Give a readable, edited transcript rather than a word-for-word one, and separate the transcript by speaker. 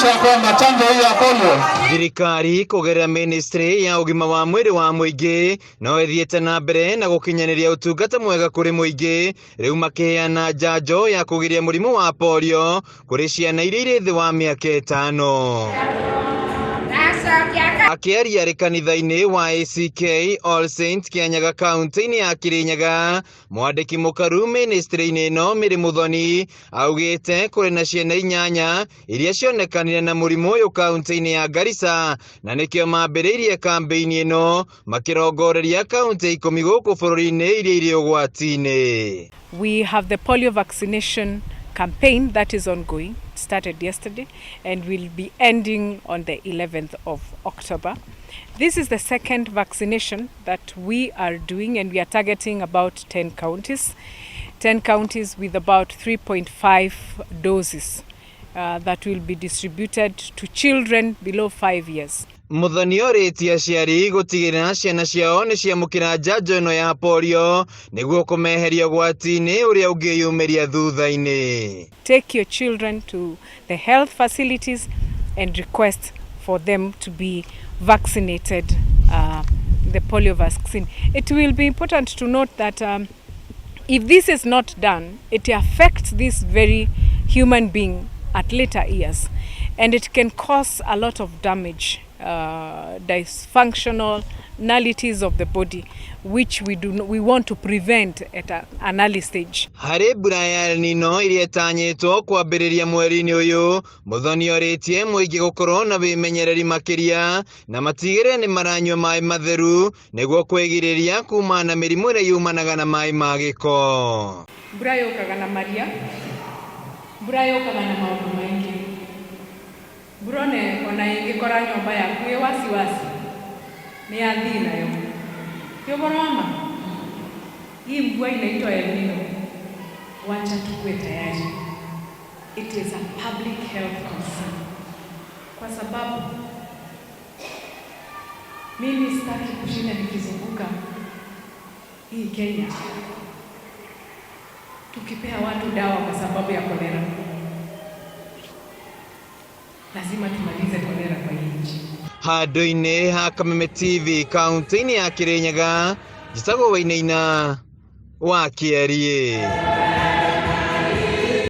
Speaker 1: kuhakikisha kwamba chanjo hii ya polio.
Speaker 2: Thirikari kugerera ministry ya ugima wa mwiri wa muingi no ithiite na mbere na gukinyaniria utungata mwega kuri muingi riu makiheana njanjo ya kugiria murimu wa polio kuri ciana iria iri thi wa miaka 5. Akiaria ri kanitha-ini wa ACK All Saints Kianyaga kaunti-ini ya Kirinyaga, mwandiki MUKARU ministry-ini ino MIRI MUTHONI augite kuri na ciana 8 iria cionekanire na murimu uyu kaunti-ini ya Garissa na nikio mambiriirie kambiini ino makirongoreria kaunti 10 guku bururi-ini iria iri ugwati-ini.
Speaker 3: We have the polio vaccination campaign that is ongoing. Started yesterday and will be ending on the 11th of October. This is the second vaccination that we are doing, and we are targeting about 10 counties. 10 counties with about 3.5 doses that will be distributed to children below 5 years.
Speaker 2: Muthoni oritie aciari gutigirira ciana ciao ni ciamukira njanjo ino ya polio niguo kumeheria gwati-ini uria ungiyumiria thutha-ini.
Speaker 3: Take your children to the health facilities and request for them to be vaccinated the polio vaccine. It will be important to note that if this is not done, it affects this very human being at later years, and it can cause a lot of damage, dysfunctional nullities of the body, which we want to prevent at an early stage.
Speaker 2: Hari mbura ya El Nino iria itanyitwo kwambiriria mweri-ini uyu, Muthoni oritie muingi gukorwo na wimenyereri makiria na matigire ni maranywa mai matheru niguo kwigiriria kuma na mirimu iria yumanaga na mai ma giko.
Speaker 3: Mbura yukaga na maria, mbura yukaga na maundu maingi. Burone ona ingikora nyumba yaku ĩ wasiwasi ni yathii nayo kiogoroma. Hii mvua inaitwa El Nino, wacha tukue tayari. It is a public health concern, kwa sababu mimi sitaki kushinda nikizunguka hii Kenya tukipea watu dawa kwa sababu ya kolera. Lazima tumalize kolera kwa nchi.
Speaker 2: Handu-ini ha Kameme TV kaunti-ini ya Kirinyaga, njitagwo Wainaina wa Kĩarie.